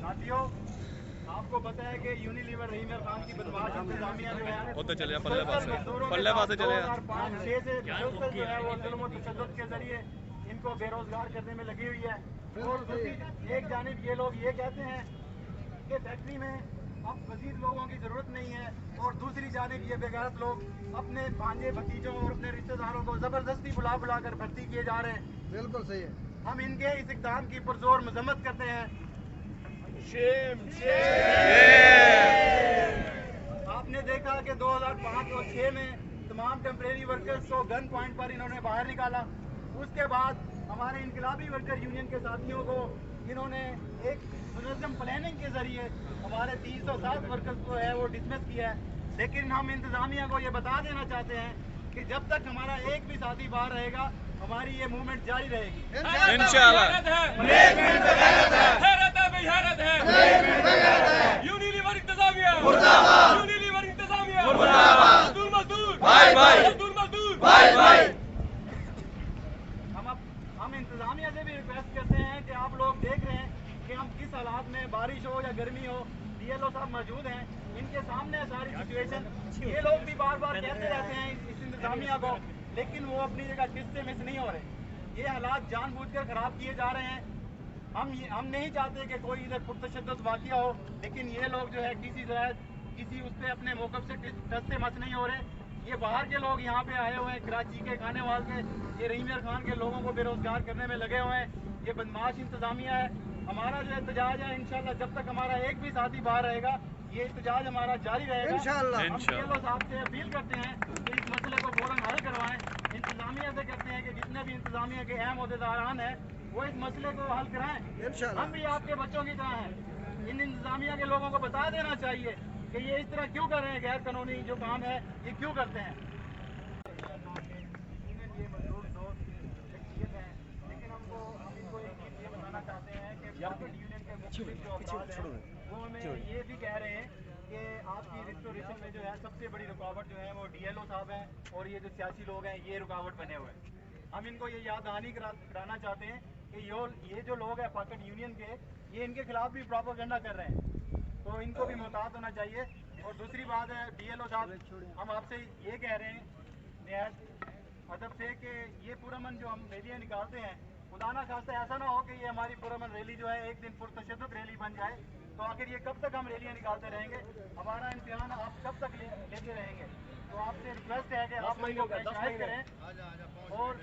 साथियों, आपको पता है कि यूनिलीवर रहीम खान की बदमाश इंतजामिया जो है उधर चले पल्ले पास से चले 2005-6 से मुसलसल जो है वो जुल्म और तशद्दुद के जरिए इनको बेरोजगार करने में लगी हुई है। और दूसरी एक जानिब ये लोग ये कहते हैं कि फैक्ट्री में अब मजीद लोगों की जरूरत नहीं है, और दूसरी जानिब ये बेगैरत लोग अपने भांजे भतीजों और अपने रिश्तेदारों को जबरदस्ती बुला बुला कर भर्ती किए जा रहे हैं। बिल्कुल सही है। हम इनके इस इक़दाम की पुरजोर मजम्मत करते हैं। आपने देखा कि 2005 और 6 में तमाम टेम्परेरी वर्कर्स को गन पॉइंट पर इन्होंने बाहर निकाला। उसके बाद हमारे इनकलाबी वर्कर यूनियन के साथियों को इन्होंने एक मुनज़्ज़म प्लानिंग के जरिए हमारे 307 वर्कर्स को है वो डिसमिस किया है। लेकिन हम इंतजामिया को ये बता देना चाहते हैं कि जब तक हमारा एक भी साथी बाहर रहेगा हमारी ये मूवमेंट जारी रहेगी इंशाअल्लाह। यूनिलीवर इंतजामिया मुर्दाबाद, यूनिलीवर इंतजामिया मुर्दाबाद, मजदूर मजदूर भाई भाई, मजदूर मजदूर भाई भाई। हम इंतजामिया से भी रिक्वेस्ट करते हैं कि आप लोग देख रहे हैं कि हम किस हालात में, बारिश हो या गर्मी हो, डीएलओ साहब मौजूद हैं, इनके सामने सारी सिचुएशन। ये लोग भी बार बार कहते रहते हैं इस इंतजामिया को, लेकिन वो अपनी जगह डिस से मिस नहीं हो रहे। ये हालात जानबूझकर खराब किए जा रहे हैं। हम नहीं चाहते कि कोई इधर पुरतशद्दुद वाक़या हो, लेकिन ये लोग जो है किसी उस पर अपने मौक़िफ़ से टस से मस नहीं हो रहे। ये बाहर के लोग यहाँ पे आए हुए हैं, कराची के खाने वाल के, ये रहीम खान के लोगों को बेरोजगार करने में लगे हुए हैं। ये बदमाश इंतजामिया है। हमारा जो एहतजाज है इंशाल्लाह जब तक हमारा एक भी साथी बाहर रहेगा ये एहतजाज हमारा जारी रहेगा इंशाल्लाह। हम डीएलओ साहब से अपील करते हैं कि इस मसले को फौरन हल करवाएं। इंतजामिया से कहते हैं कि जितने भी इंतजामिया के अहम अहदेदारान हैं वो इस मसले को हल कराएं। हम भी आपके बच्चों की तरह हैं। इन इंतजामिया के लोगों को बता देना चाहिए कि ये इस तरह क्यों कर रहे हैं, गैर कानूनी जो काम है ये क्यों करते हैं। ये मजदूर दोस्त शख्सियत हैं, लेकिन हम इनको एक चीज़ ये बताना चाहते हैं कि यूनियन के मुख्तलिफ जो अफराद हैं वो हमें ये भी कह रहे हैं कि आपकी रिस्टोरेशन में जो है सबसे बड़ी रुकावट जो है वो डीएलओ साहब हैं और ये जो सियासी लोग हैं ये रुकावट बने हुए हैं। हम इनको ये याद दहानी कराना चाहते हैं कि ये जो लोग हैं पाकिट यूनियन के, ये इनके खिलाफ भी प्रोपेगेंडा कर रहे हैं, तो इनको भी मुहतात होना चाहिए। और दूसरी बात है डीएलओ साहब, हम आपसे ये कह रहे हैं निहायत अदब से कि ये पुरअमन जो हम रैलियाँ निकालते हैं, खुदा ना खास्ता ऐसा ना हो कि ये हमारी पुरअमन रैली जो है एक दिन पुरतशद्दुद रैली बन जाए, तो आखिर ये कब तक हम रैलियाँ निकालते रहेंगे? हमारा इम्तिहान आप कब तक लेते रहेंगे? तो आपसे रिक्वेस्ट है कि आप लोगों को प्रेशराइज करें और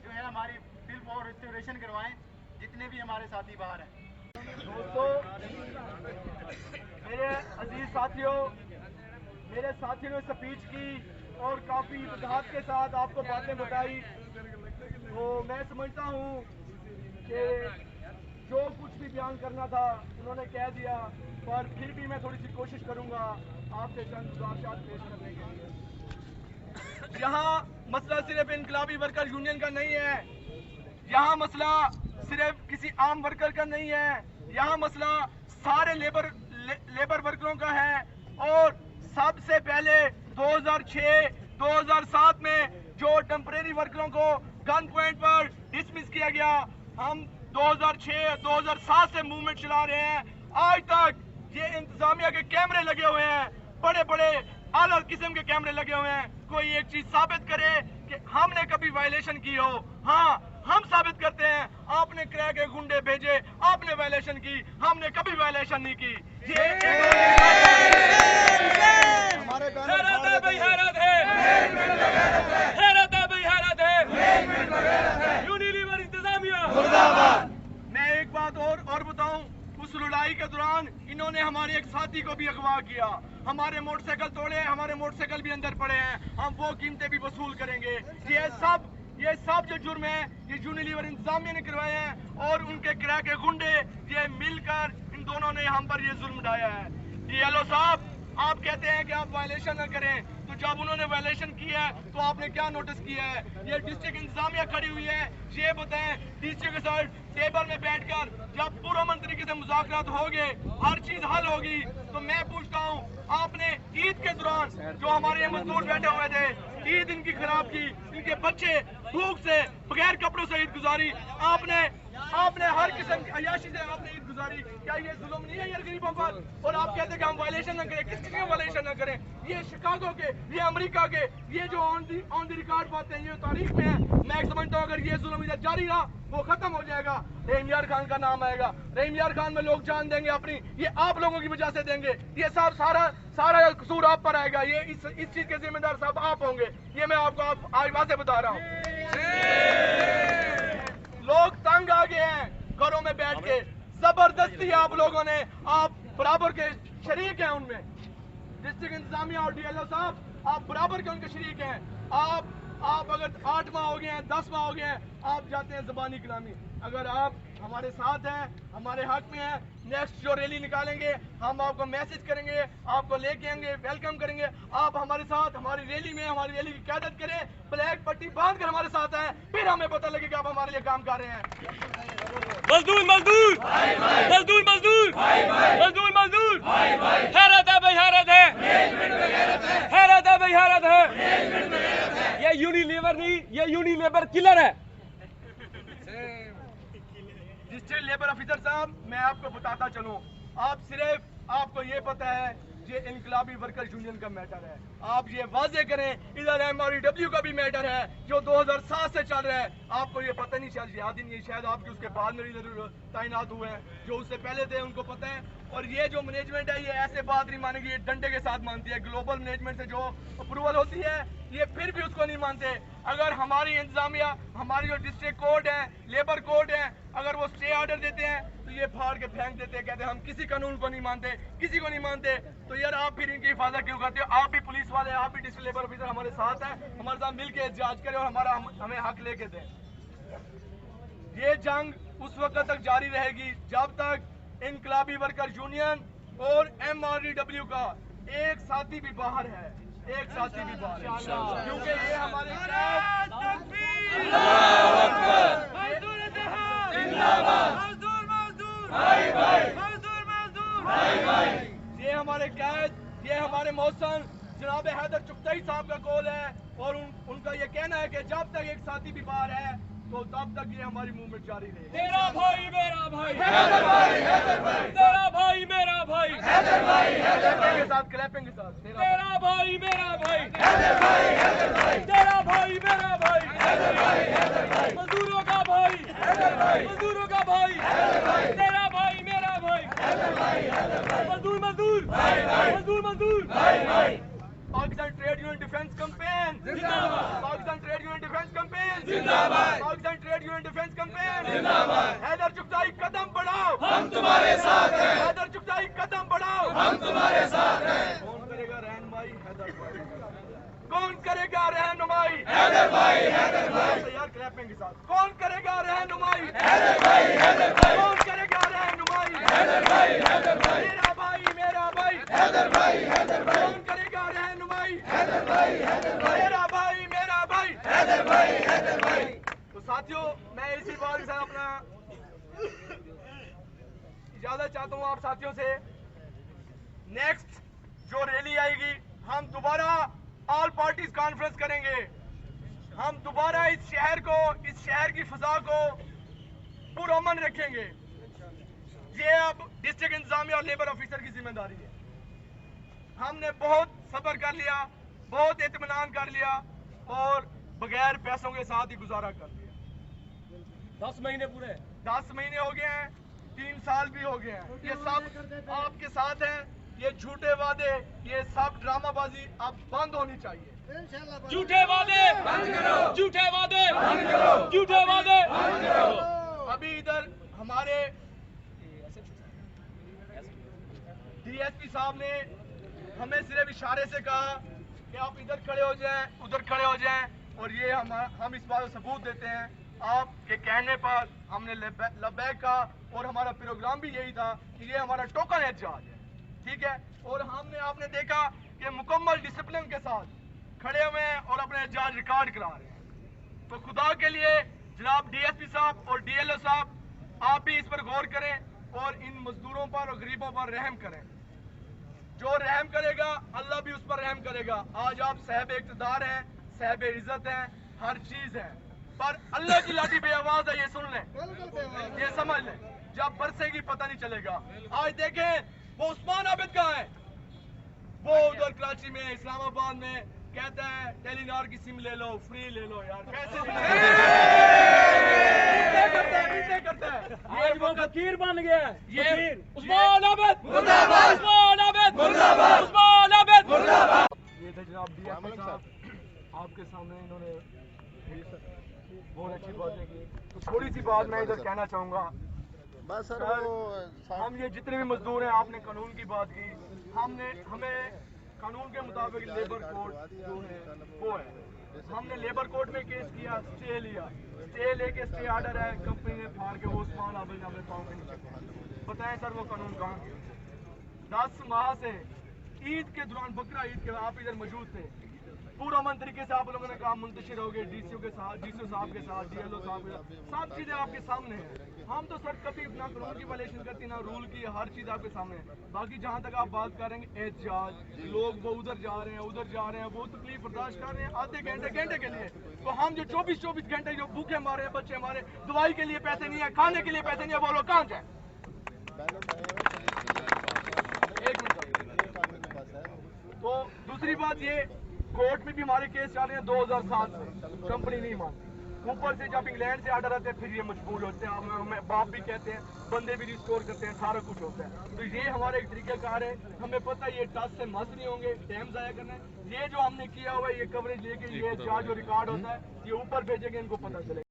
जो है हमारी फिल्म और रिस्टोरेशन करवाएं जितने भी हमारे साथी बाहर हैं। दोस्तों, मेरे अजीज साथियों, मेरे साथियों ने स्पीच की और काफ़ी वजाहत के साथ आपको बातें बताई, तो मैं समझता हूँ कि जो कुछ भी बयान करना था उन्होंने कह दिया, पर फिर भी मैं थोड़ी सी कोशिश करूँगा आपसे चंद गुज़ारिशात पेश करने के लिए। यहाँ मसला सिर्फ इनकलाबी वर्कर यूनियन का नहीं है, यहाँ मसला सिर्फ किसी आम वर्कर का नहीं है, यहाँ मसला सारे लेबर वर्करों का है। और सबसे पहले 2006-2007 में जो टेम्परेरी वर्करों को गन पॉइंट पर डिसमिस किया गया, हम 2006-2007 से मूवमेंट चला रहे हैं। आज तक ये इंतजामिया के कैमरे लगे हुए हैं, बड़े बड़े आला किस्म के कैमरे लगे हुए हैं। कोई एक चीज साबित करे कि हमने कभी वायलेशन की हो। हाँ, हम साबित करते हैं, आपने क्रैक के गुंडे भेजे, आपने वायलेशन की, हमने कभी वायलेशन नहीं की। यूनिलीवर इंतजामिया मुर्दाबाद। मैं एक बात और बताऊं, उस लड़ाई के दौरान इन्होंने हमारे एक साथी को भी अगवा किया, हमारे मोटरसाइकिल तोड़े, हमारे मोटरसाइकिल भी अंदर पड़े हैं, हम वो कीमतें भी वसूल करेंगे। ये सब जो जुर्म है ये यूनिलीवर इंतजामिया ने करवाए हैं और उनके किराए के गुंडे ये मिलकर इन दोनों ने हम पर ये जुल्म ढाया है। डीएलओ साहब, आप कहते हैं कि आप वायलेशन न करें, तो जब उन्होंने वायलेशन किया है तो आपने क्या नोटिस किया है? ये डिस्ट्रिक्ट इंतजामिया खड़ी हुई है, ये बताएं डिस्ट्रिक्ट के साथ टेबल में बैठकर जब पुरअमन तरीके से मुज़ाकरात हो गए, हर चीज हल होगी, तो मैं पूछता हूँ, आपने ईद के दौरान जो हमारे यहाँ मजदूर बैठे हुए थे, ईद इनकी खराब की, इनके बच्चे भूख से बगैर कपड़ों से ईद गुजारी, आपने हर किस्म की अयाशी से आपने ईद गुजारी। क्या ये जुल्म नहीं है यार गरीबों पर? और आप कहते हैं कि हम वायलेशन न करें, किस के वायलेशन न करें? ये शिकागो के, ये अमेरिका के, ये जो ऑन द रिकॉर्ड बातें हैं, ये तारीख में है। मैं समझता हूँ अगर ये जुल्म इधर जारी रहा वो खत्म हो जाएगा, रहीम यार खान का नाम आएगा, रहीम यार खान में लोग जान देंगे अपनी, ये आप लोगों की वजह से देंगे, ये सब सारा कसूर आप पर आएगा, ये इस चीज के जिम्मेदार सब आप होंगे, ये मैं आपको आज वहां से बता रहा हूँ। लोग तंग आ गए हैं घरों में बैठ के, जबरदस्ती आप लोगों ने, आप बराबर के शरीक हैं उनमें, डिस्ट्रिक्ट इंतजामिया और डीएलओ साहब आप बराबर के उनके शरीक हैं। आप अगर 8 माह हो गए हैं, 10 माह हो गए हैं, आप जाते हैं ज़बानी कलामी। अगर आप हमारे साथ हैं, हमारे हक में हैं, नेक्स्ट जो रैली निकालेंगे हम आपको मैसेज करेंगे, आपको लेके आएंगे, वेलकम करेंगे। आप हमारे साथ हमारी रैली में हमारी रैली की क़यादत करें, ब्लैक पट्टी बांध कर हमारे साथ आए, फिर हमें पता लगेगा आप हमारे लिए काम कर रहे हैं। मजदूर मजदूर मजदूर मजदूर मजदूर मजदूर, हैरत है भाई, हैरत है, हैरत है भाई, हैरत है। ये यूनिलीवर नहीं, ये यूनिलीवर किलर है। डिस्ट्रिक्ट लेबर ऑफिसर साहब, मैं आपको बताता चलूं, आपको ये पता है ये इनकलाबी वर्कर्स यूनियन का मैटर है, आप ये वाजे करें। इधर MREW का भी मैटर है जो 2007 से चल रहा है, आपको ये पता नहीं, शायद याद ही नहीं है, शायद आपके उसके बाद में इधर तैनात हुए हैं, जो उससे पहले थे उनको पता है। और ये जो मैनेजमेंट है ये ऐसे बात नहीं मानेगी, ये डंडे के साथ मानती है। ग्लोबल मैनेजमेंट से जो अप्रूवल होती है ये फिर भी उसको नहीं मानते। अगर हमारी इंतजामिया, हमारी जो डिस्ट्रिक्ट कोर्ट है, लेबर कोर्ट है, अगर वो स्टे ऑर्डर देते हैं तो ये फाड़ के फेंक देते हैं, कहते हैं हम किसी कानून को नहीं मानते, किसी को नहीं मानते। तो यार आप फिर इनकी हिफाजत क्यों करते हो? आप भी पुलिस वाले, आप भी डिस्ट्रिक्ट लेबर ऑफिसर हमारे साथ हैं, हमारे साथ मिल के एहतजाज करें और हमें हक लेके दें। ये जंग उस वक्त तक जारी रहेगी जब तक इनकलाबी वर्कर्स यूनियन और MREW का एक साथी भी बाहर है, एक साथी भी बाहर है, क्योंकि ये हमारे ये हमारे कैद, ये हमारे मौसम जनाब हैदर चुगताई साहब का कॉल है और उनका ये कहना है कि जब तक एक साथी भी बाहर है तो तब तक ये हमारी मूवमेंट जारी रहेगी। तेरा भाई मेरा भाई, हैदर भाई, हैदर भाई, तेरा भाई मेरा भाई, हैदर भाई, हैदर भाई के साथ क्लैपिंग के साथ, तेरा भाई मेरा भाई, हैदर भाई, हैदर भाई, तेरा भाई मेरा भाई, हैदर भाई, हैदर भाई, मजदूरों का भाई, हैदर भाई, मजदूरों का भाई, हैदर भाई, तेरा भाई मेरा भाई, हैदर भाई, हैदर भाई, मजदूर मजदूर मजदूर मजदूर। Pakistan trade union defence campaign जिंदाबाद, Pakistan trade union defence campaign जिंदाबाद, Pakistan trade union defence campaign जिंदाबाद। हैदर चुगताई कदम बढ़ाओ, हम तुम्हारे साथ हैं, हैदर चुगताई कदम बढ़ाओ, हम तुम्हारे साथ हैं। कौन करेगा रहनुमाई? हैदर भाई। कौन करेगा रहनुमाई? हैदर भाई, हैदर भाई, यार क्लैपिंग के साथ, कौन करेगा रहनुमाई? हैदर भाई, हैदर भाई, कौन करेगा रहनुमाई? हैदर भाई, हैदर भाई, मेरा भाई, मेरा भाई, हैदर भाई, हैदर भाई, कौन करेगा रहनुमाई? हैदर भाई, हैदर भाई, मेरा भाई, मेरा भाई, हैदर भाई, हैदर भाई। तो साथियों मैं इसी बात के साथ अपना इजाजत चाहता हूँ आप साथियों से। नेक्स्ट जो रैली आएगी हम दोबारा ऑल पार्टीज कॉन्फ्रेंस करेंगे, हम दोबारा इस शहर की फिजा को पुरअमन रखेंगे। ये अब डिस्ट्रिक्ट इंतजामिया और लेबर ऑफिसर की जिम्मेदारी है। हमने बहुत सब्र कर लिया, बहुत इत्मीनान कर लिया और बगैर पैसों के साथ ही गुजारा कर लिया। 10 महीने पूरे, 10 महीने हो गए हैं, 3 साल भी हो गए हैं, ये सब आपके साथ हैं। ये झूठे वादे, ये सब ड्रामाबाजी अब बंद होनी चाहिए। झूठे वादे बंद करो, झूठे वादे बंद करो, झूठे वादे बंद करो। अभी इधर हमारे DSP साहब ने हमें सिर्फ इशारे से कहा कि आप इधर खड़े हो जाएं, उधर खड़े हो जाएं, और ये हम इस बात का सबूत देते हैं। आपके कहने पर हमने लब्बैक कहा और हमारा प्रोग्राम भी यही था कि ये हमारा टोकन एहतजाज है, ठीक है। और आपने देखा कि मुकम्मल डिसिप्लिन के साथ खड़े हुए हैं और अपने एहतजाज रिकॉर्ड करा रहे हैं। तो खुदा के लिए जनाब DSP साहब और DLO साहब, आप भी इस पर गौर करें और इन मजदूरों पर और गरीबों पर रहम करें। जो रहम करेगा अल्लाह भी उस पर रहम करेगा। आज आप साहब इक़्तिदार हैं, साहब इज्जत हैं, हर चीज है, पर अल्लाह की लाठी बेआवाज है, ये सुन लें, ये समझ लें। जब बरसेगी पता नहीं चलेगा। आज देखें वो उस्मान आबिद कहाँ है, वो उधर कराची में, इस्लामाबाद में कहता है टेलीनॉर की सिम ले लो, फ्री ले लो यार, पैसे भी नहीं करता है। आज वो फकीर बन गया है। ये उस्मान आबिद मुर्दाबाद, उस्मान आबिद मुर्दाबाद, उस्मान आबिद मुर्दाबाद। ये थे जनाब DFO साहब, आपके सामने इन्होंने बहुत अच्छी बातें की। तो थोड़ी सी बात मैं इधर कहना चाहूँगा। बस सर हम ये जितने भी मजदूर हैं, आपने कानून की बात की, हमें कानून के मुताबिक लेबर कोड जो है वो है। हमने लेबर कोर्ट में केस किया, स्टे लिया, स्टे लेके स्टे आर्डर है, कंपनी ने फाड़ के वो उस्मान आबिद ने अपने पाँव के नीचे। बताएं सर वो कानून कहाँ गया? 10 माह से ईद के दौरान, बकरा ईद के आप इधर मौजूद थे, पूरा अमन तरीके से आप लोगों ने काम मुंतशिर हो गए, DCO के साथ, DCO साहब के साथ, DLO साहब के साथ, सब चीजें आपके सामने हैं। हम तो सर कभी ना कानून की वायलेशन करती, ना रूल की, हर चीज आपके सामने है। बाकी जहाँ तक आप बात करेंगे एहतजाज, लोग वो उधर जा रहे हैं, उधर जा रहे हैं, वो तकलीफ बर्दाश्त कर रहे हैं आधे घंटे के लिए, तो हम जो 24 घंटे जो भूखे मारे हैं, बच्चे हमारे, दवाई के लिए पैसे नहीं है, खाने के लिए पैसे नहीं है, वो लोग कहाँ जाए? एक मिनट। तो दूसरी बात ये, कोर्ट में भी हमारे केस चल रहे हैं 2007 से, कंपनी नहीं मानती। ऊपर से जब इंग्लैंड से आर्डर आते हैं फिर ये मजबूर होते हैं, हमें बाप भी कहते हैं, बंदे भी रिस्टोर करते हैं, सारा कुछ होता है। तो ये हमारा एक तरीकाकार है, हमें पता है ये टच से मस्त नहीं होंगे, टाइम ज़ाया करना है। ये जो हमने किया हुआ है, ये कवरेज लेके, ये चार्ज जो रिकॉर्ड होता है, ये ऊपर भेजेंगे, इनको पता चलेगा।